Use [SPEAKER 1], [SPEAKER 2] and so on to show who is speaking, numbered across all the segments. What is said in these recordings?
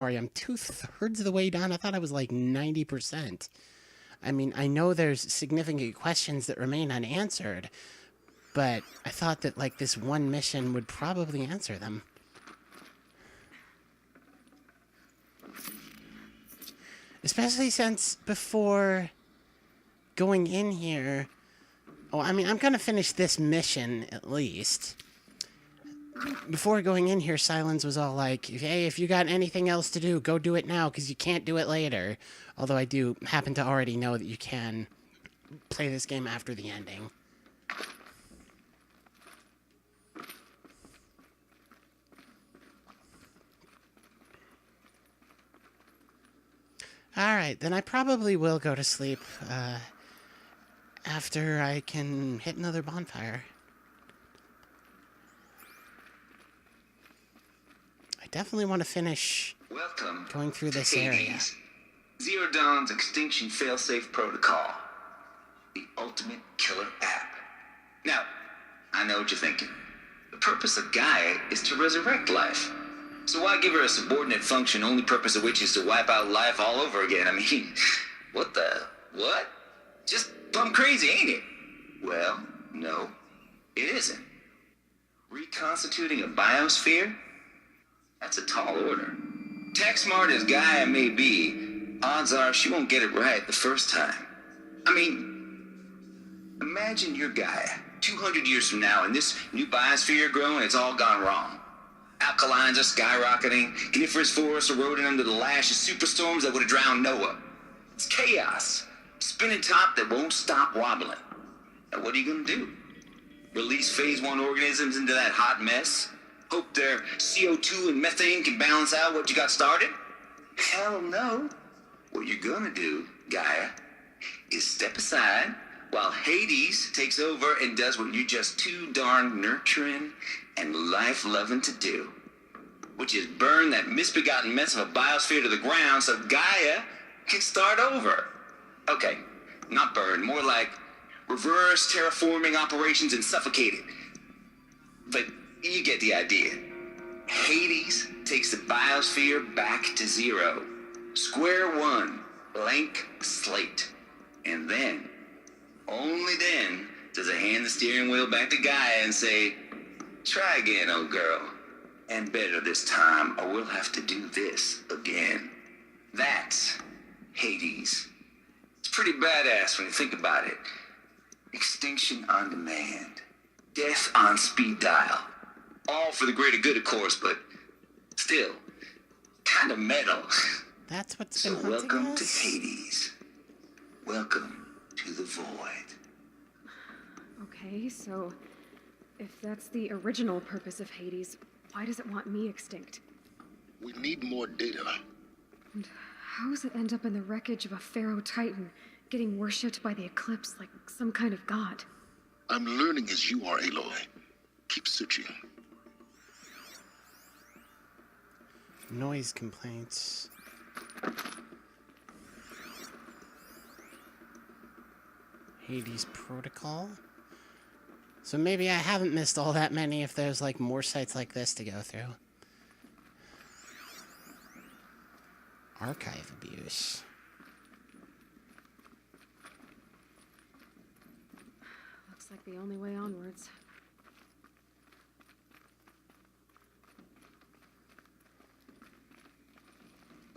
[SPEAKER 1] Sorry, I'm 2/3 of the way done. I thought I was like 90%. I mean, I know there's significant questions that remain unanswered, but I thought that like this one mission would probably answer them. Especially since before going in here... Oh, I mean, I'm gonna finish this mission, at least. Before going in here, Silence was all like, hey, if you got anything else to do, go do it now, because you can't do it later. Although I do happen to already know that you can play this game after the ending. Alright, then I probably will go to sleep, after I can hit another bonfire. I definitely want to finish going through this area.
[SPEAKER 2] Zero Dawn's Extinction Failsafe Protocol. The ultimate killer app. Now, I know what you're thinking. The purpose of Gaia is to resurrect life. So why give her a subordinate function, only purpose of which is to wipe out life all over again? I mean, what? Just plumb crazy, ain't it? Well, no, it isn't. Reconstituting a biosphere? That's a tall order. Tech smart as Gaia may be, odds are she won't get it right the first time. I mean, imagine you're Gaia, 200 years from now, and this new biosphere growing, it's all gone wrong. Alkalines are skyrocketing, coniferous forests eroding under the lash of superstorms that would have drowned Noah. It's chaos. Spinning top that won't stop wobbling. Now what are you gonna do? Release phase 1 organisms into that hot mess? Hope their CO2 and methane can balance out what you got started? Hell no. What you're gonna do, Gaia, is step aside while Hades takes over and does what you're just too darn nurturing and life-loving to do, which is burn that misbegotten mess of a biosphere to the ground so Gaia can start over. Okay, not burn, more like reverse terraforming operations and suffocate it. But you get the idea. Hades takes the biosphere back to zero. Square one, blank slate. And then, only then, does it hand the steering wheel back to Gaia and say, try again, old girl. And better this time, or we'll have to do this again. That's Hades. It's pretty badass when you think about it. Extinction on demand. Death on speed dial. All for the greater good, of course, but still, kind of metal.
[SPEAKER 1] That's what's been
[SPEAKER 2] So welcome
[SPEAKER 1] us?
[SPEAKER 2] to Hades. Welcome to the void.
[SPEAKER 3] Okay, so if that's the original purpose of Hades, why does it want me extinct?
[SPEAKER 4] We need more data.
[SPEAKER 3] And how does it end up in the wreckage of a pharaoh titan, getting worshipped by the Eclipse like some kind of god?
[SPEAKER 4] I'm learning as you are, Aloy. Keep searching.
[SPEAKER 1] Noise complaints. Hades Protocol. So maybe I haven't missed all that many if there's like more sites like this to go through. Archive abuse.
[SPEAKER 3] Looks like the only way onwards.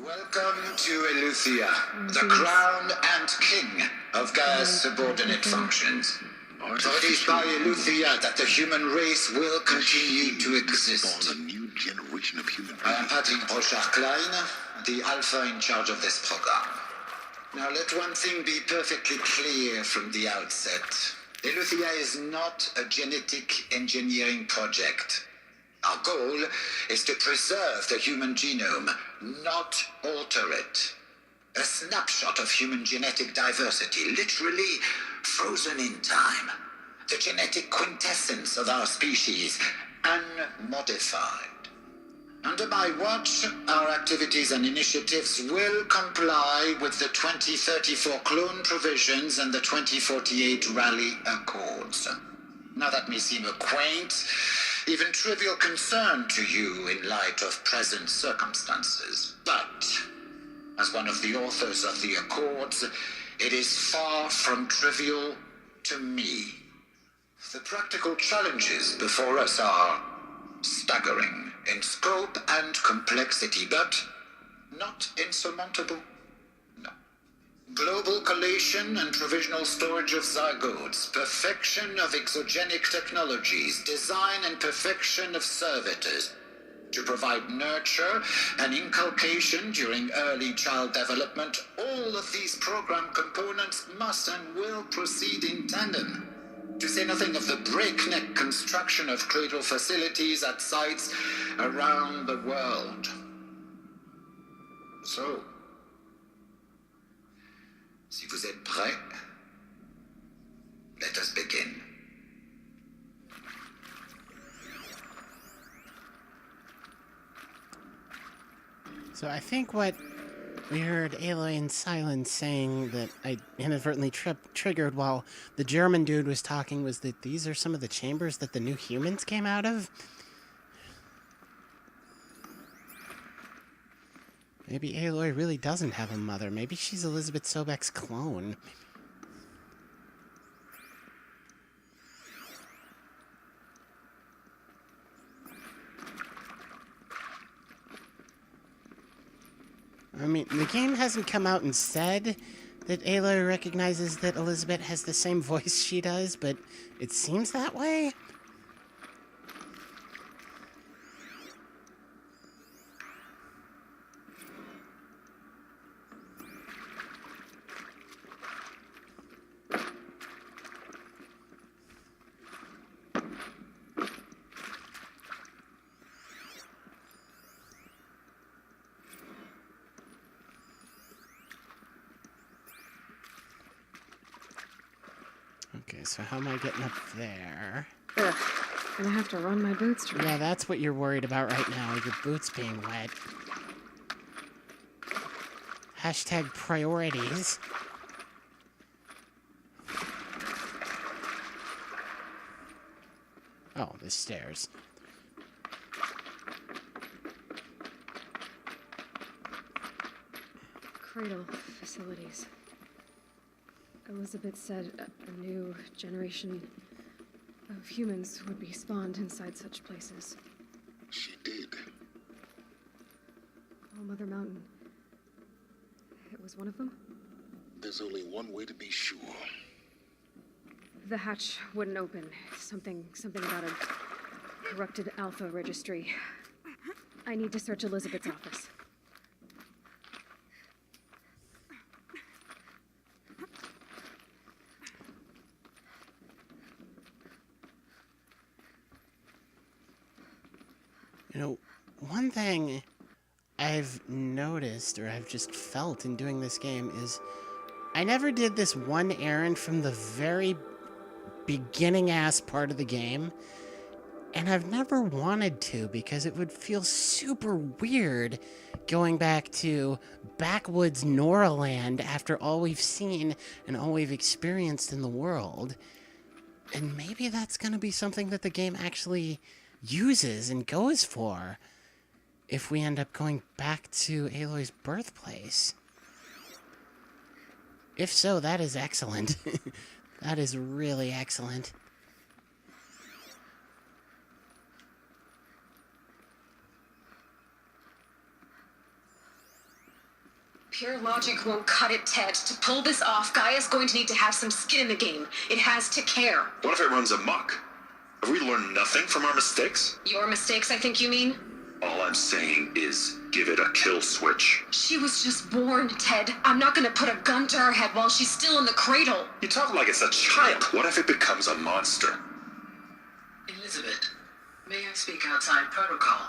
[SPEAKER 2] Welcome to Eleuthia, the crown and king of Gaia's subordinate functions. For it is by Eleuthia that the human race will continue to exist.
[SPEAKER 4] Spawn a new generation of human
[SPEAKER 2] I am
[SPEAKER 4] beings.
[SPEAKER 2] Patrick Brochard-Klein, the alpha in charge of this program. Now let one thing be perfectly clear from the outset. Eleuthia is not a genetic engineering project. Our goal is to preserve the human genome, not alter it. A snapshot of human genetic diversity, literally frozen in time. The genetic quintessence of our species, unmodified. Under my watch, our activities and initiatives will comply with the 2034 clone provisions and the 2048 Rally Accords. Now that may seem a quaint, even trivial concern to you in light of present circumstances.
[SPEAKER 5] But, as one of the authors of the Accords, it is far from trivial to me. The practical challenges before us are staggering in scope and complexity, but not insurmountable. No. Global collation and provisional storage of zygotes, perfection of exogenic technologies, design and perfection of servitors to provide nurture and inculcation during early child development. All of these program components must and will proceed in tandem. To say nothing of the breakneck construction of cradle facilities at sites around the world. So, si vous êtes prêts, let us begin.
[SPEAKER 1] So I think what we heard Aloy and Silence saying that I inadvertently triggered while the German dude was talking was that these are some of the chambers that the new humans came out of. Maybe Aloy really doesn't have a mother. Maybe she's Elizabeth Sobek's clone. I mean, the game hasn't come out and said that Aloy recognizes that Elizabeth has the same voice she does, but it seems that way. Okay, so how am I getting up there?
[SPEAKER 3] Ugh, gonna have to run my boots to
[SPEAKER 1] Yeah, that's what you're worried about right now, your boots being wet. Hashtag priorities. Oh, the stairs.
[SPEAKER 3] Cradle facilities. Elizabeth said a new generation of humans would be spawned inside such places.
[SPEAKER 4] She did.
[SPEAKER 3] Oh, Mother Mountain. It was one of them?
[SPEAKER 4] There's only one way to be sure.
[SPEAKER 3] The hatch wouldn't open. Something about a corrupted alpha registry. I need to search Elizabeth's office.
[SPEAKER 1] You know, one thing I've noticed, or I've just felt in doing this game, is I never did this one errand from the very beginning-ass part of the game, and I've never wanted to because it would feel super weird going back to backwoods Noraland after all we've seen and all we've experienced in the world. And maybe that's going to be something that the game actually uses and goes for if we end up going back to Aloy's birthplace. If so, that is excellent. That is really excellent.
[SPEAKER 6] Pure logic won't cut it, Ted. To pull this off, Gaia's going to need to have some skin in the game. It has to care.
[SPEAKER 7] What if it runs amok? Have we learned nothing from our mistakes?
[SPEAKER 6] Your mistakes, I think you mean?
[SPEAKER 7] All I'm saying is, give it a kill switch.
[SPEAKER 6] She was just born, Ted. I'm not gonna put a gun to her head while she's still in the cradle.
[SPEAKER 7] You talk like it's a child. What if it becomes a monster?
[SPEAKER 2] Elizabeth, may I speak outside protocol?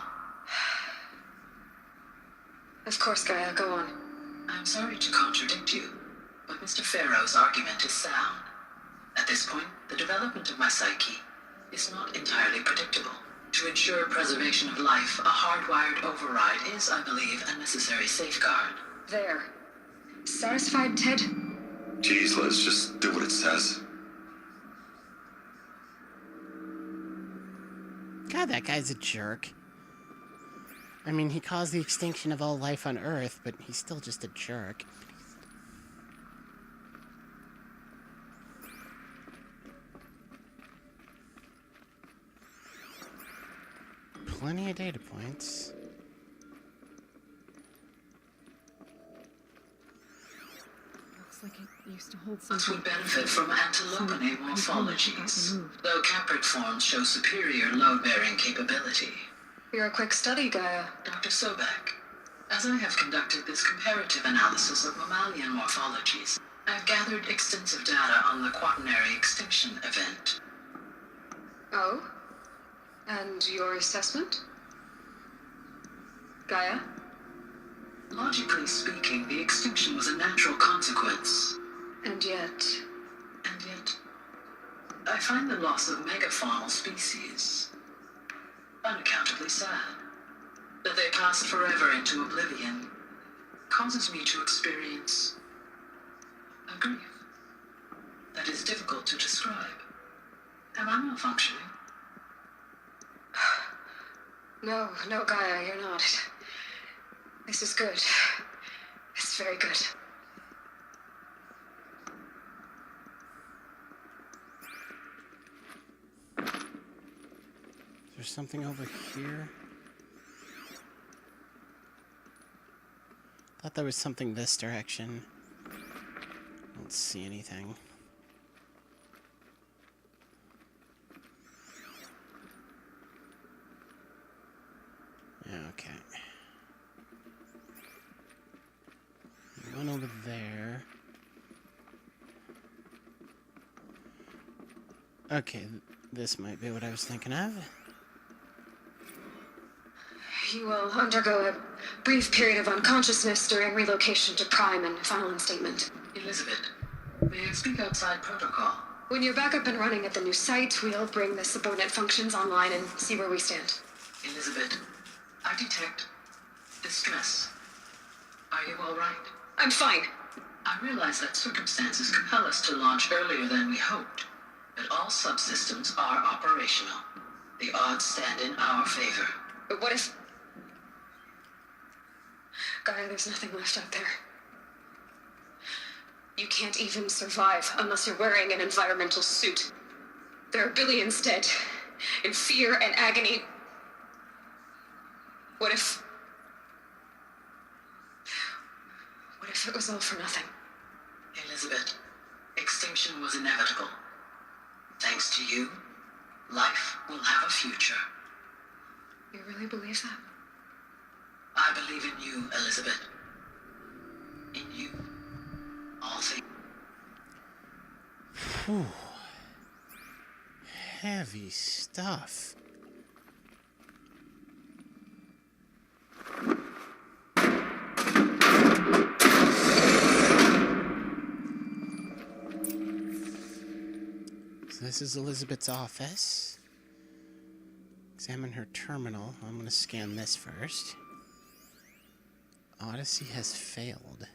[SPEAKER 6] Of course, Gaia, go on.
[SPEAKER 2] I'm sorry to contradict you, but Mr. Farrow's argument is sound. At this point, the development of my psyche is not entirely predictable. To ensure preservation of life, a hardwired override is, I believe, a necessary safeguard.
[SPEAKER 6] There. Satisfied, Ted?
[SPEAKER 7] Jeez, Liz, just do what it says.
[SPEAKER 1] God, that guy's a jerk. I mean, he caused the extinction of all life on Earth, but he's still just a jerk. Plenty of data points.
[SPEAKER 3] Looks like it used to hold
[SPEAKER 2] Plants
[SPEAKER 3] something.
[SPEAKER 2] would benefit from antilopinae morphologies, though caprid forms show superior load-bearing capability.
[SPEAKER 6] You're a quick study, Gaia.
[SPEAKER 2] Dr. Sobek, as I have conducted this comparative analysis of mammalian morphologies, I have gathered extensive data on the quaternary extinction event.
[SPEAKER 6] Oh? And your assessment? Gaia?
[SPEAKER 2] Logically speaking, the extinction was a natural consequence.
[SPEAKER 6] And yet...
[SPEAKER 2] And yet, I find the loss of megafaunal species unaccountably sad. That they passed forever into oblivion causes me to experience a grief that is difficult to describe. Am I malfunctioning?
[SPEAKER 6] No, Gaia, you're not. This is good. It's very good.
[SPEAKER 1] There's something over here. Thought there was something this direction. Don't see anything. Yeah, okay. One over there. Okay, this might be what I was thinking of.
[SPEAKER 6] You will undergo a brief period of unconsciousness during relocation to Prime and final instatement.
[SPEAKER 2] Elizabeth, may I speak outside protocol?
[SPEAKER 6] When you're back up and running at the new site, we'll bring the subordinate functions online and see where we stand.
[SPEAKER 2] Elizabeth, I detect distress. Are you all right?
[SPEAKER 6] I'm fine.
[SPEAKER 2] I realize that circumstances compel us to launch earlier than we hoped, but all subsystems are operational. The odds stand in our favor.
[SPEAKER 6] But what if... Gaia, there's nothing left out there. You can't even survive unless you're wearing an environmental suit. There are billions dead, in fear and agony. What if it was all for nothing?
[SPEAKER 2] Elizabeth, extinction was inevitable. Thanks to you, life will have a future.
[SPEAKER 6] You really believe that?
[SPEAKER 2] I believe in you, Elizabeth. In you, all things.
[SPEAKER 1] Whew. Heavy stuff. So this is Elizabeth's office. Examine her terminal. I'm going to scan this first. Odyssey has failed.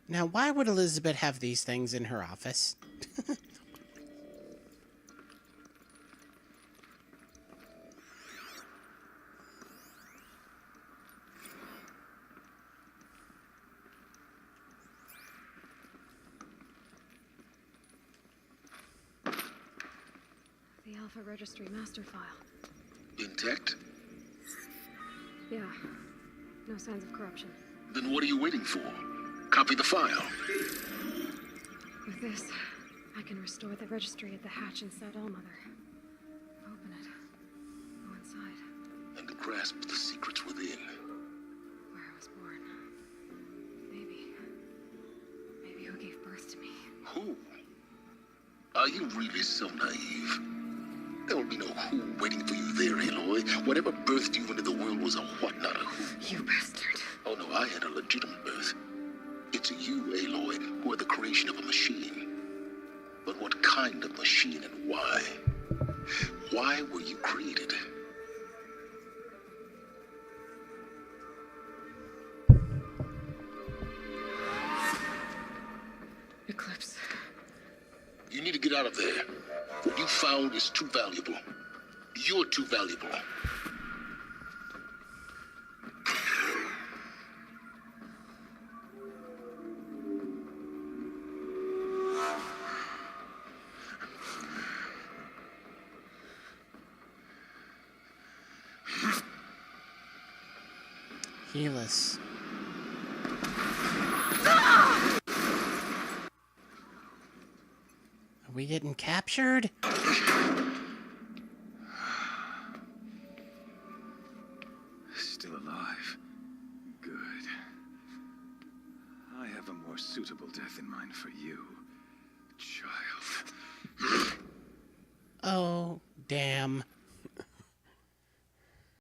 [SPEAKER 1] Now, why would Elizabeth have these things in her office?
[SPEAKER 3] The Alpha Registry master file.
[SPEAKER 4] Intact?
[SPEAKER 3] Yeah. No signs of corruption.
[SPEAKER 4] Then what are you waiting for? Copy the file.
[SPEAKER 3] With this, I can restore the registry at the hatch inside Allmother. Open it. Go inside.
[SPEAKER 4] And grasp the secrets within.
[SPEAKER 3] Where I was born. Maybe who gave birth to me.
[SPEAKER 4] Who? Are you really so naive? There will be no who waiting for you there, Aloy. Whatever birthed you into the world was a what, not a who.
[SPEAKER 3] You bastard.
[SPEAKER 4] Oh no, I had a legitimate birth. It's you, Aloy, who are the creation of a machine. But what kind of machine and why? Why were you created?
[SPEAKER 3] Eclipse.
[SPEAKER 4] You need to get out of there. What you found is too valuable. You're too valuable.
[SPEAKER 1] Healus. Are we getting captured?
[SPEAKER 8] Still alive. Good. I have a more suitable death in mind for you, child.
[SPEAKER 1] Oh, damn.